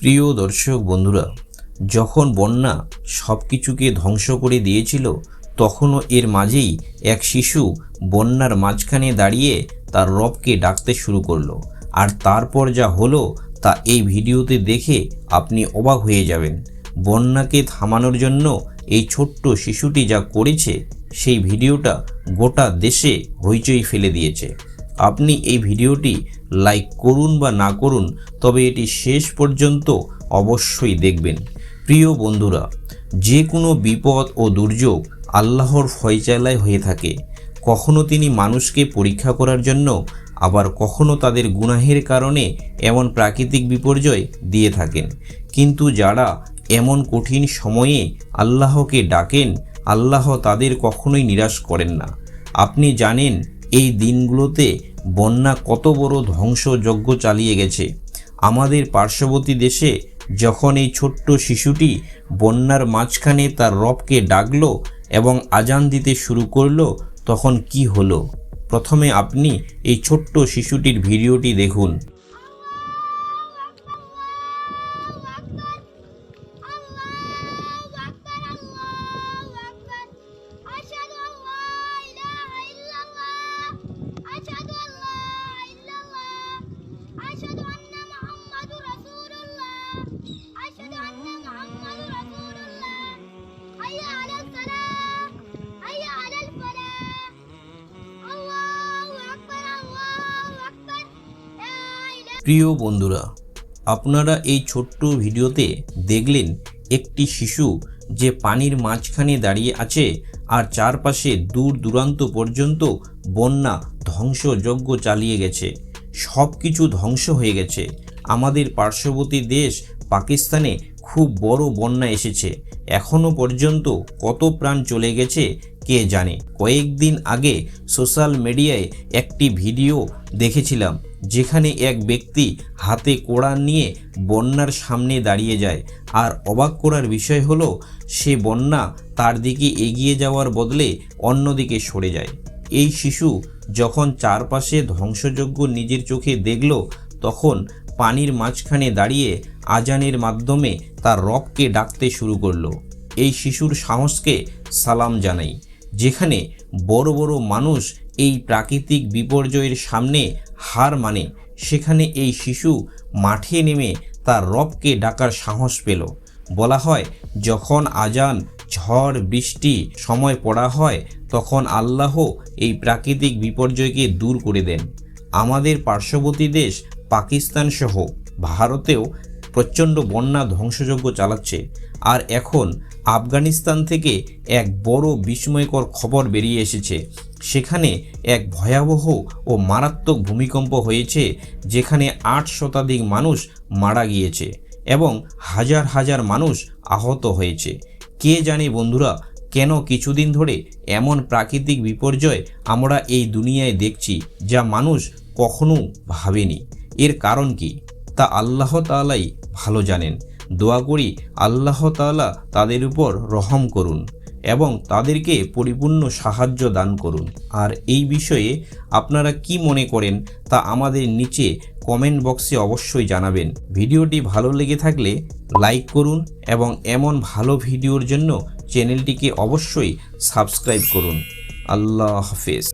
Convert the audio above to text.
প্রিয় দর্শক বন্ধুরা, যখন বন্যা সব কিছুকে ধ্বংস করে দিয়েছিল, তখনও এর মাঝেই এক শিশু বন্যার মাঝখানে দাঁড়িয়ে তার রবকে ডাকতে শুরু করলো। আর তারপর যা হলো তা এই ভিডিওতে দেখে আপনি অবাক হয়ে যাবেন। বন্যাকে থামানোর জন্য এই ছোট্ট শিশুটি যা করেছে, সেই ভিডিওটা গোটা দেশে হইচই ফেলে দিয়েছে। আপনি এই ভিডিওটি লাইক করুন বা না করুন, তবে এটি শেষ পর্যন্ত অবশ্যই দেখবেন। প্রিয় বন্ধুরা, যে কোনো বিপদ ও দুর্যোগ আল্লাহর ফয়সালায় হয়ে থাকে। কখনো তিনি মানুষকে পরীক্ষা করার জন্য, আবার কখনো তাদের গুনাহের কারণে এমন প্রাকৃতিক বিপর্যয় দিয়ে থাকেন। কিন্তু যারা এমন কঠিন সময়ে আল্লাহকে ডাকেন, আল্লাহ তাদের কখনোই নিরাশ করেন না। আপনি জানেন এই দিনগুলোতে বন্যা কত বড় ধ্বংসযজ্ঞ চালিয়ে গেছে। আমাদের পার্শ্ববর্তী দেশে যখন এই ছোট্ট শিশুটি বন্যার মাঝখানে তার রবকে ডাকলো এবং আজান দিতে শুরু করলো, তখন কি হলো? প্রথমে আপনি এই ছোট্ট শিশুটির ভিডিওটি দেখুন। প্রিয় বন্ধুরা, আপনারা এই ছোট্ট ভিডিওতে দেখলেন একটি শিশু যে পানির মাঝখানে দাঁড়িয়ে আছে, আর চারপাশে দূর দূরান্ত পর্যন্ত বন্যা ধ্বংসযজ্ঞ চালিয়ে গেছে। সব কিছু ধ্বংস হয়ে গেছে। আমাদের পার্শ্ববর্তী দেশ পাকিস্তানে খুব বড় বন্যা এসেছে। এখনো পর্যন্ত কত প্রাণ চলে গেছে কে জানে। কয়েকদিন আগে সোশ্যাল মিডিয়ায় একটি ভিডিও দেখেছিলাম, যেখানে এক ব্যক্তি হাতে কোড়াল নিয়ে বন্যার সামনে দাঁড়িয়ে যায়। আর অবাক করার বিষয় হলো, সে বন্যা তার দিকে এগিয়ে যাওয়ার বদলে অন্যদিকে সরে যায়। এই শিশু যখন চারপাশে ধ্বংসযজ্ঞ নিজের চোখে দেখল, তখন পানির মাঝখানে দাঁড়িয়ে আজানের মাধ্যমে তার রবকে ডাকতে শুরু করলো। এই শিশুর সাহসকে সালাম জানাই। যেখানে বড় বড় মানুষ এই প্রাকৃতিক বিপর্যয়ের সামনে হার মানে, সেখানে এই শিশু মাঠে নেমে তার রবকে ডাকার সাহস পেল। বলা হয়, যখন আজান, ঝড়, বৃষ্টি সময় পড়া হয়, তখন আল্লাহ এই প্রাকৃতিক বিপর্যয়কে দূর করে দেন। আমাদের পার্শ্ববর্তী দেশ পাকিস্তান সহ ভারতেও প্রচণ্ড বন্যা ধ্বংসযজ্ঞ চালাচ্ছে। আর এখন আফগানিস্তান থেকে এক বড় বিস্ময়কর খবর বেরিয়ে এসেছে। সেখানে এক ভয়াবহ ও মারাত্মক ভূমিকম্প হয়েছে, যেখানে 8 শতাধিক মানুষ মারা গিয়েছে এবং হাজার হাজার মানুষ আহত হয়েছে। কে জানে বন্ধুরা, কেন কিছুদিন ধরে এমন প্রাকৃতিক বিপর্যয় আমরা এই দুনিয়ায় দেখছি, যা মানুষ কখনো ভাবেনি। এর কারণ কি, তা আল্লাহ তাআলাই ভালো জানেন। দোয়া করি আল্লাহ তাআলা তাদের উপর রহম করুন এবং তাদেরকে পরিপূর্ণ সাহায্য দান করুন। আর এই বিষয়ে আপনারা কি মনে করেন তা আমাদের নিচে কমেন্ট বক্সে অবশ্যই জানাবেন। ভিডিওটি ভালো লেগে থাকলে লাইক করুন এবং এমন ভালো ভিডিওর জন্য চ্যানেলটিকে অবশ্যই সাবস্ক্রাইব করুন। আল্লাহ হাফেজ।